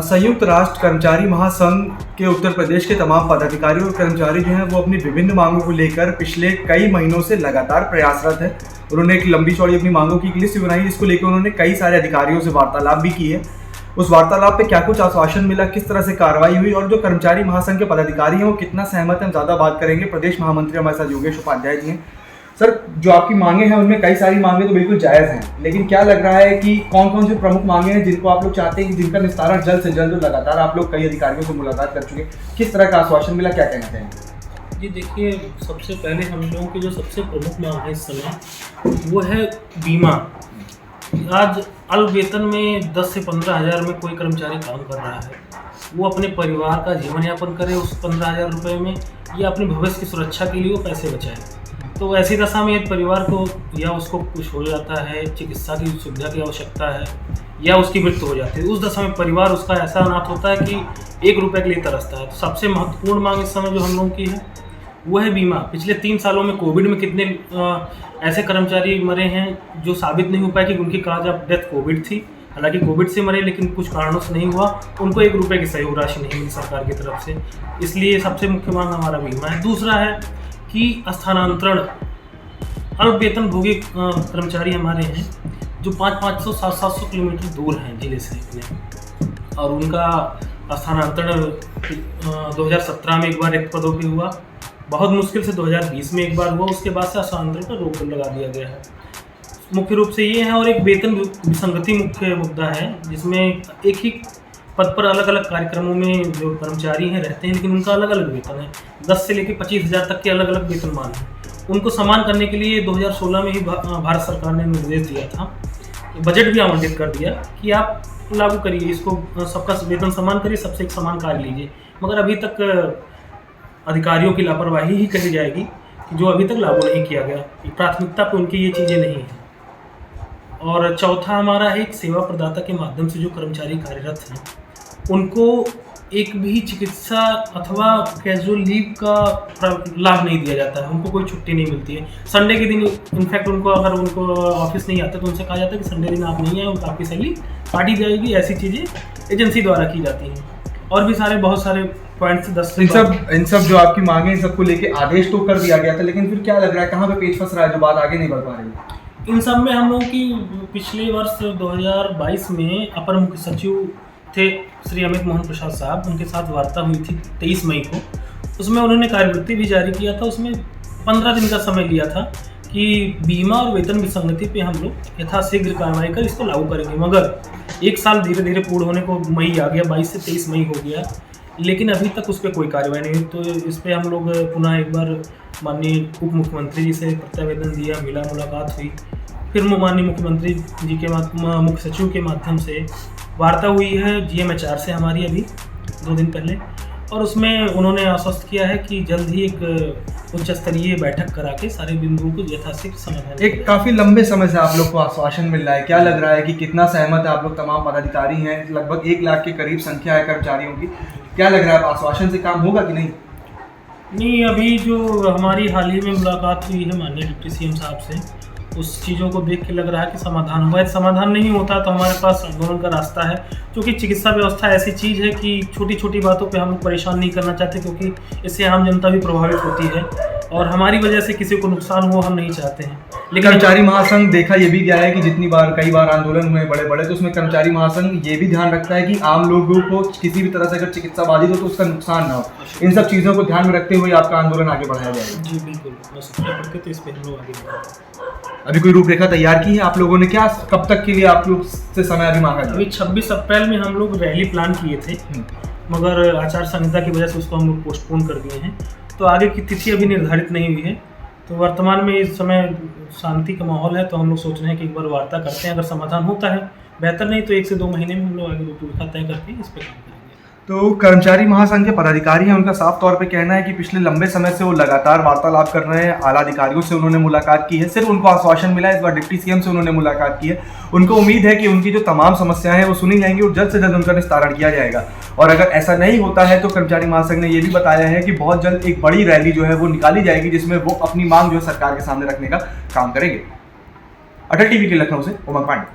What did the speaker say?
संयुक्त राष्ट्र कर्मचारी महासंघ के उत्तर प्रदेश के तमाम पदाधिकारी और कर्मचारी जो हैं वो अपनी विभिन्न मांगों को लेकर पिछले कई महीनों से लगातार प्रयासरत है। उन्होंने एक लंबी चौड़ी अपनी मांगों की लिस्ट बनाई, जिसको लेकर उन्होंने कई सारे अधिकारियों से वार्तालाप भी की है। उस वार्तालाप पे क्या कुछ आश्वासन मिला, किस तरह से कार्रवाई हुई और जो कर्मचारी महासंघ के पदाधिकारी हैं वो कितना सहमत हैं, ज़्यादा बात करेंगे। प्रदेश महामंत्री हमारे साथ योगेश उपाध्याय जी हैं। सर, जो आपकी मांगे हैं उनमें कई सारी मांगे तो बिल्कुल जायज़ हैं, लेकिन क्या लग रहा है कि कौन कौन से प्रमुख मांगे हैं जिनको आप लोग चाहते हैं कि जिनका निस्तारण जल्द से जल्द, लगातार आप लोग कई अधिकारियों से मुलाकात कर चुके, किस तरह का आश्वासन मिला, क्या कहना चाहेंगे? जी देखिए, सबसे पहले हम लोगों की जो सबसे प्रमुख मांग है इस समय वो है बीमा। आज अल्प वेतन में 10 से 15 हज़ार में कोई कर्मचारी काम कर रहा है, वो अपने परिवार का जीवन यापन करे उस 15,000 रुपये में, या अपने भविष्य की सुरक्षा के लिए वो पैसे बचाए। तो ऐसी दशा में यदि परिवार को या उसको कुछ हो जाता है, चिकित्सा की सुविधा की आवश्यकता है या उसकी मृत्यु हो जाती है, उस दशा में परिवार उसका ऐसा अनाथ होता है कि 1 रुपये के लिए तरसता है। तो सबसे महत्वपूर्ण मांग इस समय जो हम लोगों की है वो है बीमा। पिछले 3 सालों में कोविड में कितने ऐसे कर्मचारी मरे हैं जो साबित नहीं हो पाए कि उनकी काज ऑफ डेथ कोविड थी। हालांकि कोविड से मरे लेकिन कुछ कारणों से नहीं हुआ, उनको 1 रुपये की सहयोग राशि नहीं मिली सरकार की तरफ से। इसलिए सबसे मुख्य मांग हमारा बीमा है। दूसरा है कि स्थानांतरण। अल्प वेतन भोगी कर्मचारी हमारे हैं जो 500, 700 किलोमीटर दूर हैं जिले से अपने, और उनका स्थानांतरण 2017 में एक बार रिक्त पदों पे हुआ, बहुत मुश्किल से 2020 में एक बार हुआ, उसके बाद से स्थानांतरण पर रोक लगा दिया गया है। मुख्य रूप से ये है, और एक वेतन विसंगति मुख्य मुद्दा है, जिसमें एक ही पद पर अलग अलग कार्यक्रमों में जो कर्मचारी हैं रहते हैं, लेकिन उनका अलग अलग वेतन है। 10 से लेकर 25,000 तक के अलग अलग वेतनमान हैं। उनको समान करने के लिए 2016 में ही भारत सरकार ने निर्देश दिया था, बजट भी आवंटित कर दिया कि आप लागू करिए इसको, सबका वेतन समान करिए, सबसे एक समान कार्य लीजिए। मगर अभी तक अधिकारियों की लापरवाही ही कही जाएगी कि जो अभी तक लागू नहीं किया गया। प्राथमिकता पे उनकी ये चीज़ें नहीं हैं। और चौथा हमारा है एक सेवा प्रदाता के माध्यम से जो कर्मचारी कार्यरत हैं उनको एक भी चिकित्सा अथवा कैजुअल लीव का लाभ नहीं दिया जाता है। उनको कोई छुट्टी नहीं मिलती है। संडे के दिन इनफैक्ट उनको, अगर उनको ऑफिस नहीं आते तो उनसे कहा जाता है कि संडे दिन आप नहीं आए, उनको आपकी सैलरी काटी जाएगी। ऐसी चीज़ें एजेंसी द्वारा की जाती हैं। और भी बहुत सारे पॉइंट्स 10 इन सब जो आपकी मांगे, इन सबको लेके आदेश तो कर दिया गया था, लेकिन फिर क्या लग रहा है कहाँ पे पेच फंस रहा है जो बात आगे नहीं बढ़ पा रही है? इन सब में हम लोगों की पिछले वर्ष 2022 में अपर मुख्य सचिव थे श्री अमित मोहन प्रसाद साहब, उनके साथ वार्ता हुई थी 23 मई को। उसमें उन्होंने कार्यवृत्ति भी जारी किया था। उसमें 15 दिन का समय लिया था कि बीमा और वेतन विसंगति पे हम लोग यथाशीघ्र कार्रवाई कर इसको लागू करेंगे। मगर 1 साल धीरे धीरे पूर्ण होने को मई आ गया, 22 से 23 मई हो गया, लेकिन अभी तक उस पर कोई कार्रवाई नहीं हुई। तो इस पर हम लोग पुनः एक बार माननीय उप मुख्यमंत्री जी से प्रत्यावेदन दिया, मिला, मुलाकात हुई। फिर माननीय मुख्यमंत्री जी के मुख्य सचिव के माध्यम से वार्ता हुई है GMHR से हमारी अभी 2 दिन पहले, और उसमें उन्होंने आश्वस्त किया है कि जल्द ही एक उच्च स्तरीय बैठक करा के सारे बिंदुओं को यथाशीघ्र समाधान। एक काफ़ी लंबे समय से आप लोग को आश्वासन मिल रहा है, क्या लग रहा है कि कितना सहमत है आप लोग? तमाम पदाधिकारी हैं, लगभग 1 लाख के करीब संख्या है कर्मचारियों की। क्या लग रहा है, आश्वासन से काम होगा कि नहीं? नहीं, अभी जो हमारी हाल ही में मुलाकात हुई है माननीय डिप्टी CM साहब से, उस चीज़ों को देख के लग रहा है कि समाधान होगा। यदि समाधान नहीं होता तो हमारे पास आंदोलन का रास्ता है, क्योंकि चिकित्सा व्यवस्था ऐसी चीज़ है कि छोटी छोटी बातों पे हम लोग परेशान नहीं करना चाहते, क्योंकि इससे आम जनता भी प्रभावित होती है और हमारी वजह से किसी को नुकसान हो हम नहीं चाहते हैं। लेकिन कर्मचारी महासंघ देखा ये भी गया है कि कई बार आंदोलन हुए बड़े बड़े, तो उसमें कर्मचारी महासंघ ये भी ध्यान रखता है कि आम लोगों को किसी भी तरह से अगर चिकित्सा बाधित हो तो उसका नुकसान ना हो। इन सब चीज़ों को ध्यान में रखते हुए आपका आंदोलन आगे बढ़ाया जाएगा? जी बिल्कुल, तो इस पर हम लोग आगे बढ़ाएंगे। अभी कोई रूपरेखा तैयार की है आप लोगों ने? क्या कब तक के लिए आप लोग से समय अभी मांगा? अभी 26 अप्रैल में हम लोग रैली प्लान किए थे, मगर आचार संहिता की वजह से उसको हम लोग पोस्टपोन कर दिए हैं। तो आगे की तिथि अभी निर्धारित नहीं हुई है। तो वर्तमान में इस समय शांति का माहौल है, तो हम लोग सोच रहे हैं कि एक बार वार्ता करते हैं। अगर समाधान होता है बेहतर, नहीं तो 1 से 2 महीने में हम लोग आगे रूपरेखा तय करके इस पर काम करेंगे। तो कर्मचारी महासंघ के पदाधिकारी हैं, उनका साफ तौर पे कहना है कि पिछले लंबे समय से वो लगातार वार्तालाप कर रहे हैं। आला अधिकारियों से उन्होंने मुलाकात की है, सिर्फ उनको आश्वासन मिला है। इस बार डिप्टी CM से उन्होंने मुलाकात की है। उनको उम्मीद है कि उनकी जो तमाम समस्याएं हैं वो सुनी जाएंगी और जल्द से जल्द उनका निस्तारण किया जाएगा। और अगर ऐसा नहीं होता है तो कर्मचारी महासंघ ने ये भी बताया है कि बहुत जल्द एक बड़ी रैली जो है वो निकाली जाएगी, जिसमें वो अपनी मांग जो है सरकार के सामने रखने का काम करेंगे। अटल TV के लखनऊ से उमंग पांडे।